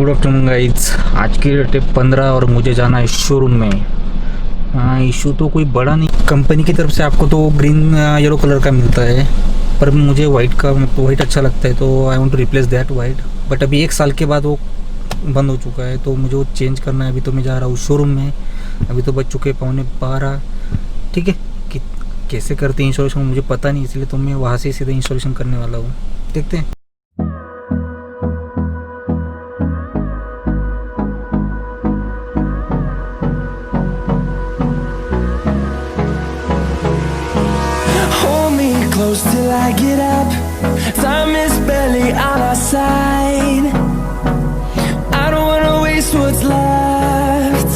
Good afternoon guys. आज की date है 15 और मुझे जाना है शोरूम में। हाँ, इशू तो कोई बड़ा नहीं। कंपनी की तरफ से आपको तो ग्रीन येलो कलर का मिलता है, पर मुझे वाइट का वाइट अच्छा लगता है, तो I want to replace that white. But अभी 1 साल के बाद वो बंद हो चुका है, तो मुझे वो चेंज करना है। अभी तो मैं जा रहा हूँ शोरूम में। अभी तो बज चुके 11:15। ठीक है, कि कैसे करते हैं इंस्टॉलेशन मुझे पता नहीं, इसलिए तो मैं वहाँ से सीधे इंस्टॉलेशन करने वाला हूँ। देखते हैं। Close till I get up. Time is barely on our side. I don't wanna waste what's left.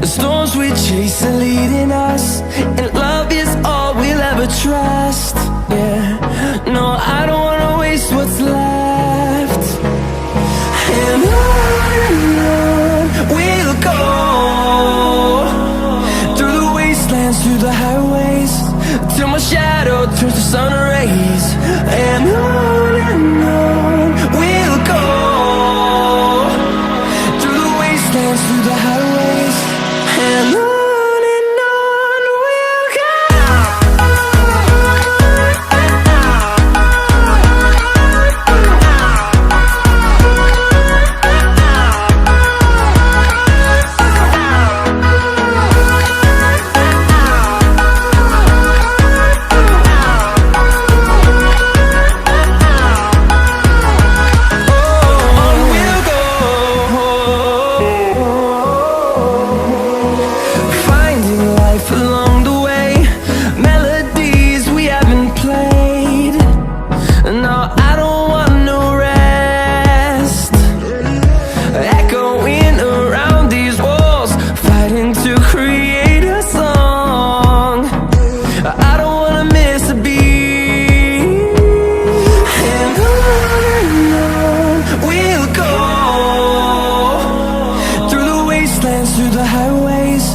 The storms we chase are leading us, and love is all we'll ever trust. Yeah, no, I don't wanna waste what's left. And on we'll go, through the wastelands, through the highways, till my shadow turns to sun rays. And on we'll go, through the wastelands, through the highways. And on we'll go. Through the highways,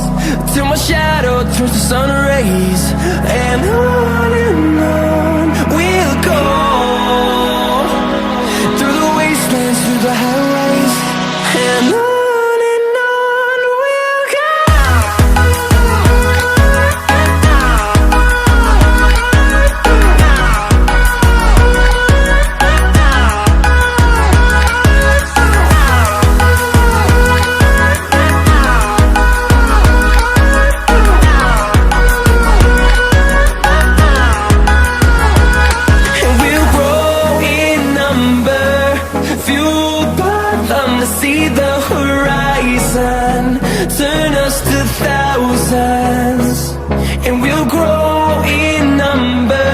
till my shadow turns to sun rays. And on we'll go, through the wastelands, through the highways. And on we'll go. See the horizon, turn us to thousands, and we'll grow in number,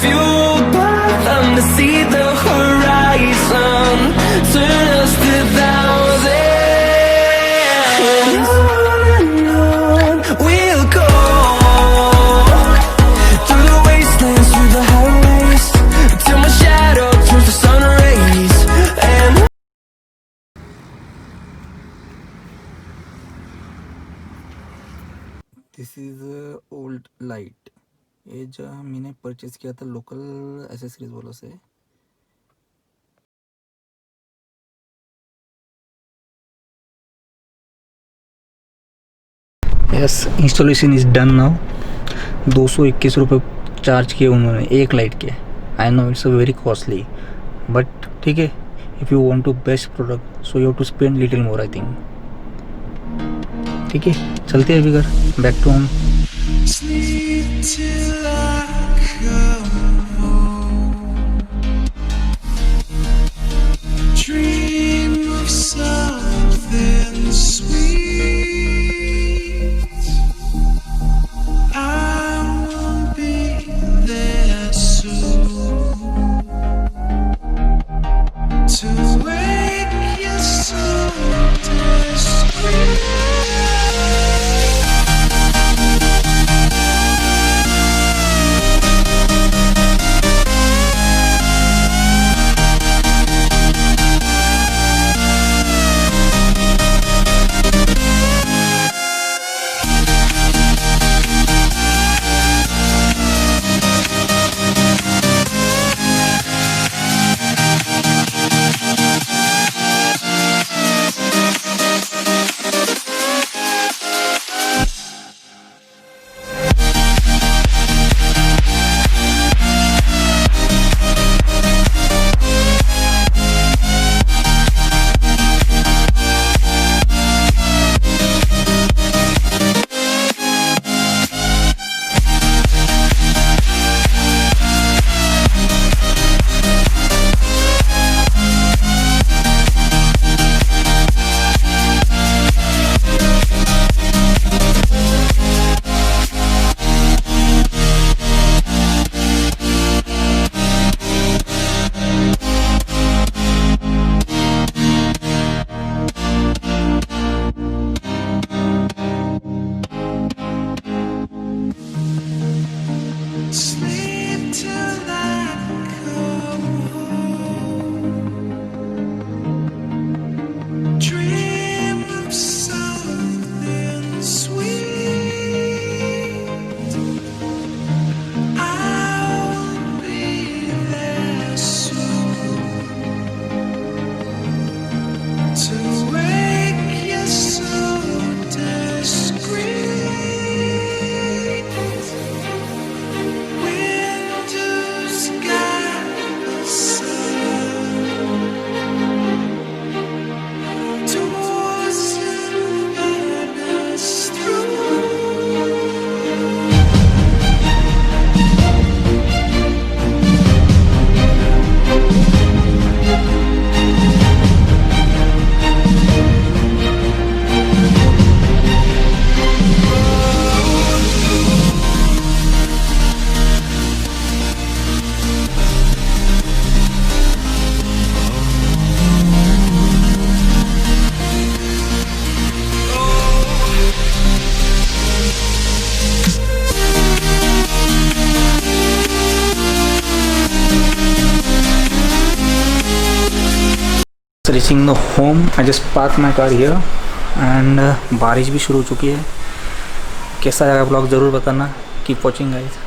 fueled by them to see the horizon, turn us to thousands. And on we'll go, through the wastelands, through the highways, till my shadow turns to sun rays. And this is old light. ये जो मैंने purchase किया था local accessories वालों से। Yes, installation is done now. 221 रुपये charge किए उन्होंने एक लाइट के। I know it's a very costly, but ठीक है, if you want to best product so you have to spend little more I think. ठीक है, चलते हैं अभी घर, back to home. sleep till I come home. Dream of something sweet. I won't be there soon to wake you so discreet. Reaching the home, I just park my car here and बारिश भी शुरू हो चुकी है। कैसा लगा blog ज़रूर बताना। Keep watching guys.